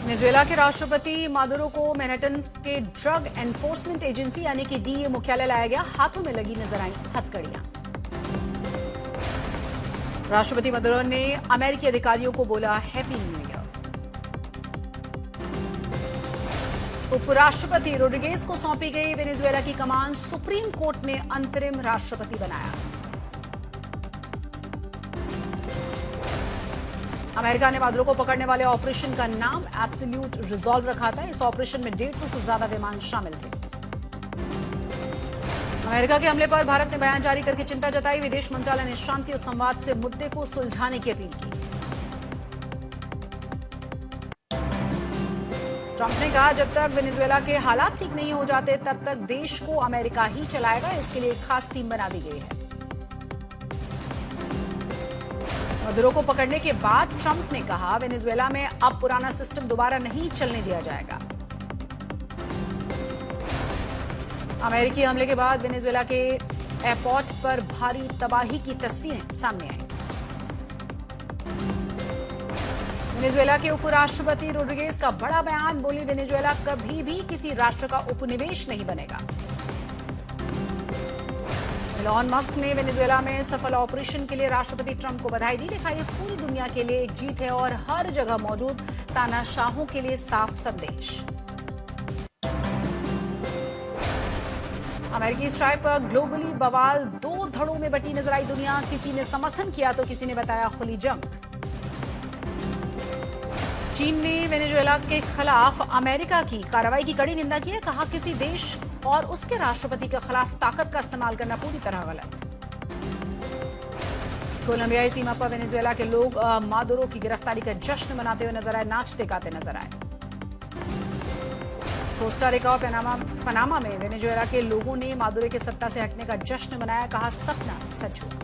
Venezuela के राष्ट्रपति Maduro को मैनहट्टन के ड्रग एनफोर्समेंट एजेंसी यानी कि डीईए मुख्यालय लाया गया। हाथों में लगी नजर आई हथकड़ियां। राष्ट्रपति मादुरो ने अमेरिकी अधिकारियों को बोला हैप्पी न्यू ईयर। उपराष्ट्रपति रोड्रिगेज को सौंपी गई वेनेजुएला की कमान। सुप्रीम कोर्ट ने अंतरिम राष्ट्रपति बनाया। अमेरिका ने मादुरो को पकड़ने वाले ऑपरेशन का नाम एब्सोल्यूट रिजॉल्व रखा था। इस ऑपरेशन में 150 से ज्यादा विमान शामिल थे। अमेरिका के हमले पर भारत ने बयान जारी करके चिंता जताई। विदेश मंत्रालय ने शांति और संवाद से मुद्दे को सुलझाने की अपील की। ट्रंप ने कहा जब तक वेनेजुएला के हालात ठीक नहीं हो जाते तब तक देश को अमेरिका ही चलाएगा। इसके लिए एक खास टीम बना दी गई है। मादुरो को पकड़ने के बाद ट्रंप ने कहा वेनेजुएला में अब पुराना सिस्टम दोबारा नहीं चलने दिया जाएगा। अमेरिकी हमले के बाद वेनेजुएला के एयरपोर्ट पर भारी तबाही की तस्वीरें सामने आई। वेनेजुएला के उपराष्ट्रपति रोड्रिगेज का बड़ा बयान। बोली वेनेजुएला कभी भी किसी राष्ट्र का उपनिवेश नहीं बनेगा। इलॉन मस्क ने वेनेजुएला में सफल ऑपरेशन के लिए राष्ट्रपति ट्रंप को बधाई दी। लिखा, ये पूरी दुनिया के लिए एक जीत है और हर जगह मौजूद तानाशाहों के लिए साफ संदेश। अमेरिकी स्ट्राइक पर ग्लोबली बवाल। दो धड़ों में बटी नजर आई दुनिया। किसी ने समर्थन किया तो किसी ने बताया खुली जंग। चीन ने वेनेजुएला के खिलाफ अमेरिका की कार्रवाई की कड़ी निंदा की है। कहा किसी देश और उसके राष्ट्रपति के खिलाफ ताकत का इस्तेमाल करना पूरी तरह गलत। कोलंबियाई सीमा पर वेनेजुएला के लोग मादुरो की गिरफ्तारी का जश्न मनाते हुए नजर आए। नाचते गाते नजर आए। कोस्टा रिका और पनामा में वेनेजुएला के लोगों ने मादुरो के सत्ता से हटने का जश्न मनाया। कहा सपना सच हुआ।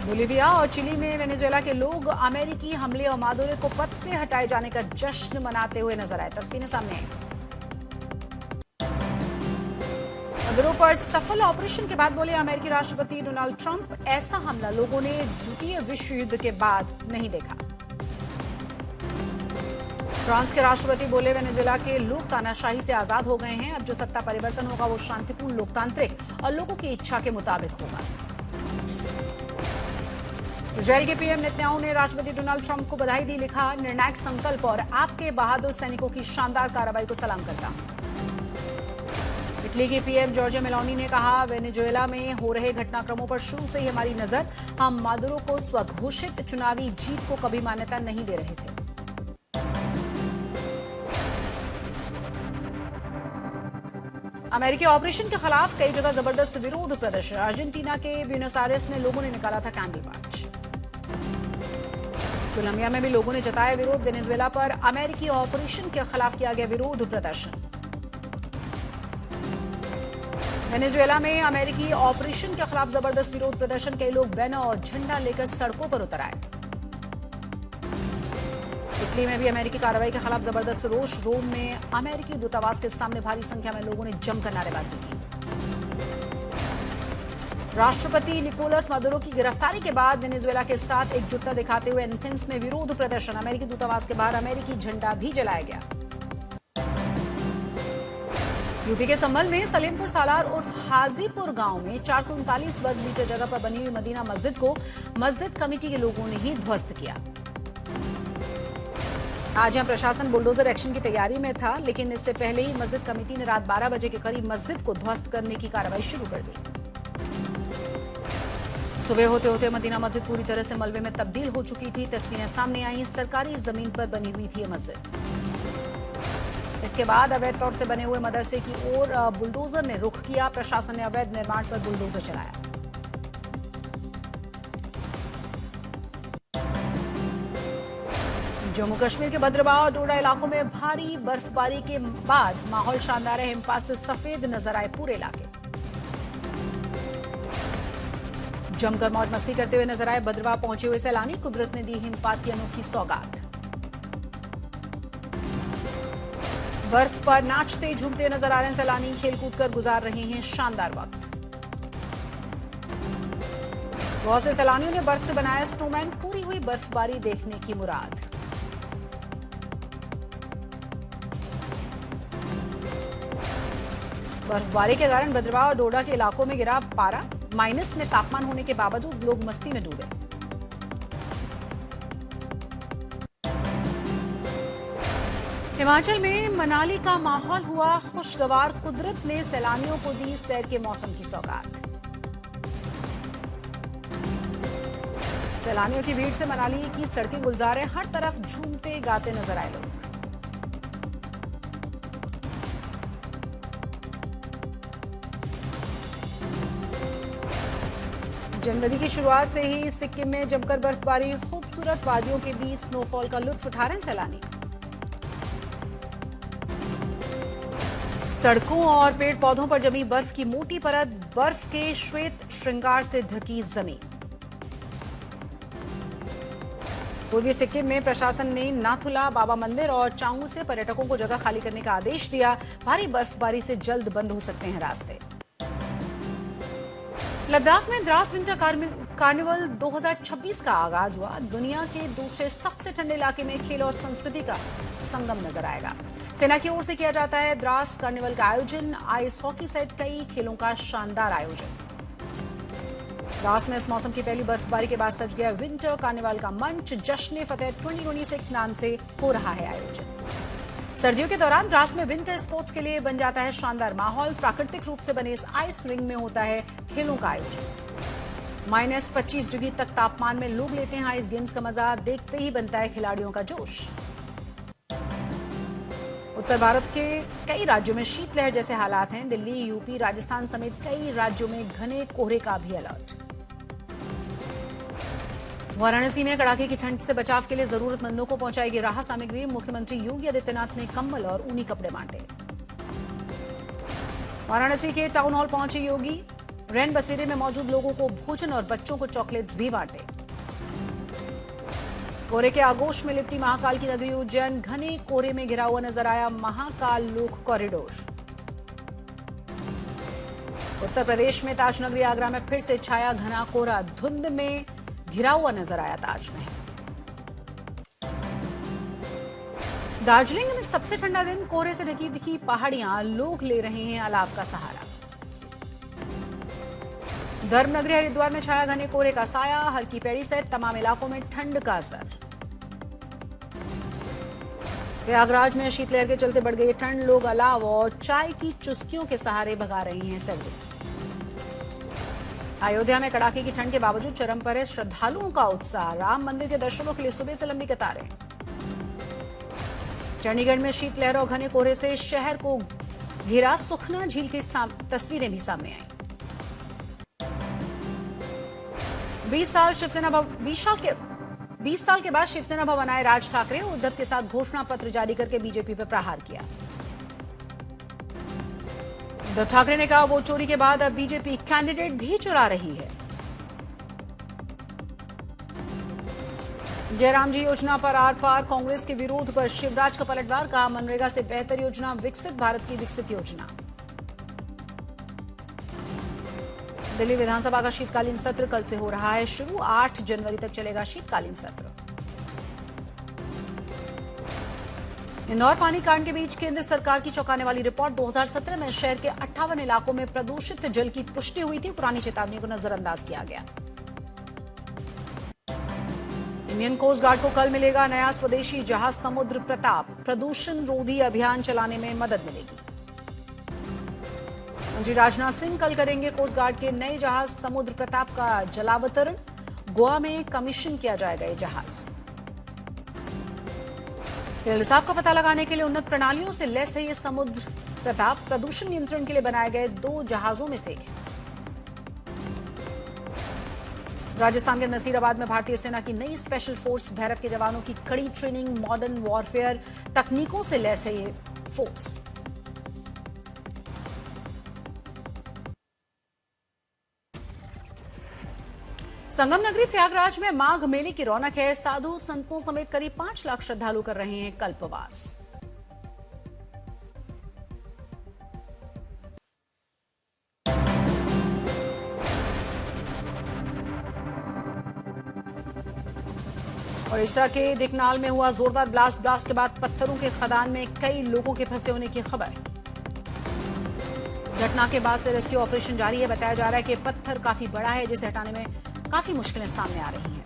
बोलिविया और चिली में वेनेजुएला के लोग अमेरिकी हमले और मादुरो को पद से हटाए जाने का जश्न मनाते हुए नजर आए। तस्वीरें सामने आई। मादुरो पर सफल ऑपरेशन के बाद बोले अमेरिकी राष्ट्रपति डोनाल्ड ट्रंप, ऐसा हमला लोगों ने द्वितीय विश्व युद्ध के बाद नहीं देखा। फ्रांस के राष्ट्रपति बोले वेनेजुएला के लोग तानाशाही से आजाद हो गए हैं। अब जो सत्ता परिवर्तन होगा वो शांतिपूर्ण, लोकतांत्रिक और लोगों की इच्छा के मुताबिक होगा। इजरायल के पीएम नेतन्याहू ने राष्ट्रपति डोनाल्ड ट्रंप को बधाई दी। लिखा, निर्णायक संकल्प और आपके बहादुर सैनिकों की शानदार कार्रवाई को सलाम करता हूं। इटली के पीएम जॉर्जिया मेलोनी ने कहा वेनेजुएला में हो रहे घटनाक्रमों पर शुरू से ही हमारी नजर। हम मादुरो को स्वघोषित चुनावी जीत को कभी मान्यता नहीं दे रहे थे। अमेरिकी ऑपरेशन के खिलाफ कई जगह जबरदस्त विरोध प्रदर्शन। अर्जेंटीना के ब्यूनस आयर्स में लोगों ने निकाला था कैंडल मार्च। कोलंबिया में भी लोगों ने जताया विरोध। वेनेजुएला पर अमेरिकी ऑपरेशन के खिलाफ किया गया विरोध प्रदर्शन। वेनेजुएला में अमेरिकी ऑपरेशन के खिलाफ जबरदस्त विरोध प्रदर्शन। कई लोग बैनर और झंडा लेकर सड़कों पर उतर आए। इटली में भी अमेरिकी कार्रवाई के खिलाफ जबरदस्त रोष। रोम में अमेरिकी दूतावास के सामने भारी संख्या में लोगों ने जमकर नारेबाजी की। राष्ट्रपति निकोलस मादुरो की गिरफ्तारी के बाद वेनेजुएला के साथ एकजुटता दिखाते हुए एथेंस में विरोध प्रदर्शन। अमेरिकी दूतावास के बाहर अमेरिकी झंडा भी जलाया गया। यूपी के संभल में सलेमपुर सालार उर्फ हाजीपुर गांव में 439 वर्ग मीटर जगह पर बनी हुई मदीना मस्जिद को मस्जिद कमेटी के लोगों ने ही ध्वस्त किया। आज यहां प्रशासन बुलडोजर एक्शन की तैयारी में था, लेकिन इससे पहले ही मस्जिद कमेटी ने रात 12 बजे के करीब मस्जिद को ध्वस्त करने की कार्रवाई शुरू कर दी। सुबह होते होते मदीना मस्जिद पूरी तरह से मलबे में तब्दील हो चुकी थी। तस्वीरें सामने आई। सरकारी जमीन पर बनी हुई थी ये मस्जिद। इसके बाद अवैध तौर से बने हुए मदरसे की ओर बुलडोजर ने रुख किया। प्रशासन ने अवैध निर्माण पर बुलडोजर चलाया। जम्मू कश्मीर के भद्रवाह और डोडा इलाकों में भारी बर्फबारी के बाद माहौल शानदार है। हिमपात से सफेद नजर आए पूरे इलाके। जमकर मौज मस्ती करते हुए नजर आए भद्रवाह पहुंचे हुए सैलानी। कुदरत ने दी हिमपात की अनोखी सौगात। बर्फ पर नाचते झूमते नजर आ रहे हैं सैलानी। खेलकूद कर गुजार रहे हैं शानदार वक्त। बहुत से सैलानियों ने बर्फ से बनाया स्नोमैन। पूरी हुई बर्फबारी देखने की मुराद। बर्फबारी के कारण भद्रवाह और डोडा के इलाकों में गिरा पारा। माइनस में तापमान होने के बावजूद लोग मस्ती में डूबे। हिमाचल में मनाली का माहौल हुआ खुशगवार। कुदरत ने सैलानियों को दी सैर के मौसम की सौगात। सैलानियों की भीड़ से मनाली की सड़कें गुलजार हैं। हर तरफ झूमते गाते नजर आए लोग। जनवरी की शुरुआत से ही सिक्किम में जमकर बर्फबारी। खूबसूरत वादियों के बीच स्नोफॉल का लुत्फ उठा रहे हैं सैलानी। सड़कों और पेड़ पौधों पर जमी बर्फ की मोटी परत। बर्फ के श्वेत श्रृंगार से ढकी जमीन। पूर्वी सिक्किम में प्रशासन ने नाथुला बाबा मंदिर और चांगू से पर्यटकों को जगह खाली करने का आदेश दिया। भारी बर्फबारी से जल्द बंद हो सकते हैं रास्ते। लद्दाख में द्रास विंटर कार्निवल 2026 का आगाज हुआ। दुनिया के दूसरे सबसे ठंडे इलाके में खेल और संस्कृति का संगम नजर आएगा। सेना की ओर से किया जाता है द्रास कार्निवल का आयोजन। आइस हॉकी सहित कई खेलों का शानदार आयोजन। द्रास में इस मौसम की पहली बर्फबारी के बाद सज गया विंटर कार्निवल का मंच। जश्न फतेह 2026 नाम से हो रहा है आयोजन। सर्दियों के दौरान द्रास में विंटर स्पोर्ट्स के लिए बन जाता है शानदार माहौल। प्राकृतिक रूप से बने इस आइस रिंग में होता है खेलों का आयोजन। -25 डिग्री तक तापमान में लोग लेते हैं आइस गेम्स का मजा। देखते ही बनता है खिलाड़ियों का जोश। उत्तर भारत के कई राज्यों में शीतलहर जैसे हालात हैं। दिल्ली, यूपी, राजस्थान समेत कई राज्यों में घने कोहरे का भी अलर्ट। वाराणसी में कड़ाके की ठंड से बचाव के लिए जरूरतमंदों को पहुंचाएगी राहत सामग्री। मुख्यमंत्री योगी आदित्यनाथ ने कंबल और ऊनी कपड़े बांटे। वाराणसी के टाउन हॉल पहुंचे योगी। रैन बसेरे में मौजूद लोगों को भोजन और बच्चों को चॉकलेट्स भी बांटे। कोहरे के आगोश में लिपटी महाकाल की नगरी उज्जैन। घने कोहरे में घिरा हुआ नजर आया महाकाल लोक कॉरिडोर। उत्तर प्रदेश में ताजनगरी आगरा में फिर से छाया घना कोहरा। धुंध में घिरा हुआ नजर आया ताजमहल। दार्जिलिंग में सबसे ठंडा दिन। कोहरे से ढकी दिखी पहाड़ियां। लोग ले रहे हैं अलाव का सहारा। धर्मनगरी हरिद्वार में छाया घने कोहरे का साया। हर की पैड़ी सहित तमाम इलाकों में ठंड का असर। प्रयागराज में शीतलहर के चलते बढ़ गई ठंड। लोग अलाव और चाय की चुस्कियों के सहारे भगा रहे हैं सर्दी। अयोध्या में कड़ाके की ठंड के बावजूद चरम पर है श्रद्धालुओं का उत्साह। राम मंदिर के दर्शनों के लिए सुबह से लंबी कतारें। चंडीगढ़ में शीतलहर और घने कोहरे से शहर को घिरा। सुखना झील की तस्वीरें भी सामने आई। 20 साल के बाद शिवसेना भवन आए राज ठाकरे। उद्धव के साथ घोषणा पत्र जारी करके बीजेपी पर प्रहार किया। उद्धव ठाकरे ने कहा वोट चोरी के बाद अब बीजेपी कैंडिडेट भी चुरा रही है। जयराम जी योजना पर आर पार। कांग्रेस के विरोध पर शिवराज का पलटवार। कहा मनरेगा से बेहतर योजना विकसित भारत की विकसित योजना। दिल्ली विधानसभा का शीतकालीन सत्र कल से हो रहा है शुरू। 8 जनवरी तक चलेगा शीतकालीन सत्र। इंदौर पानी कांड के बीच केंद्र सरकार की चौंकाने वाली रिपोर्ट। 2017 में शहर के 58 इलाकों में प्रदूषित जल की पुष्टि हुई थी। पुरानी चेतावनी को नजरअंदाज किया गया। इंडियन कोस्ट गार्ड को कल मिलेगा नया स्वदेशी जहाज समुद्र प्रताप। प्रदूषण रोधी अभियान चलाने में मदद मिलेगी। मंत्री राजनाथ सिंह कल करेंगे कोस्ट गार्ड के नए जहाज समुद्र प्रताप का जलावतरण। गोवा में कमीशन किया जाएगा ये जहाज। रिसाव का पता लगाने के लिए उन्नत प्रणालियों से लैस है ये समुद्र प्रताप। प्रदूषण नियंत्रण के लिए बनाए गए 2 जहाजों में से एक है। राजस्थान के नसीराबाद में भारतीय सेना की नई स्पेशल फोर्स भैरव के जवानों की कड़ी ट्रेनिंग। मॉडर्न वॉरफेयर तकनीकों से लैस है ये फोर्स। संगम नगरी प्रयागराज में माघ मेले की रौनक है। साधु संतों समेत करीब 5 लाख श्रद्धालु कर रहे हैं कल्पवास। ओडिशा के डिकनाल में हुआ जोरदार ब्लास्ट के बाद पत्थरों के खदान में कई लोगों के फंसे होने की खबर। घटना के बाद से रेस्क्यू ऑपरेशन जारी है। बताया जा रहा है कि पत्थर काफी बड़ा है जिसे हटाने में काफी मुश्किलें सामने आ रही हैं।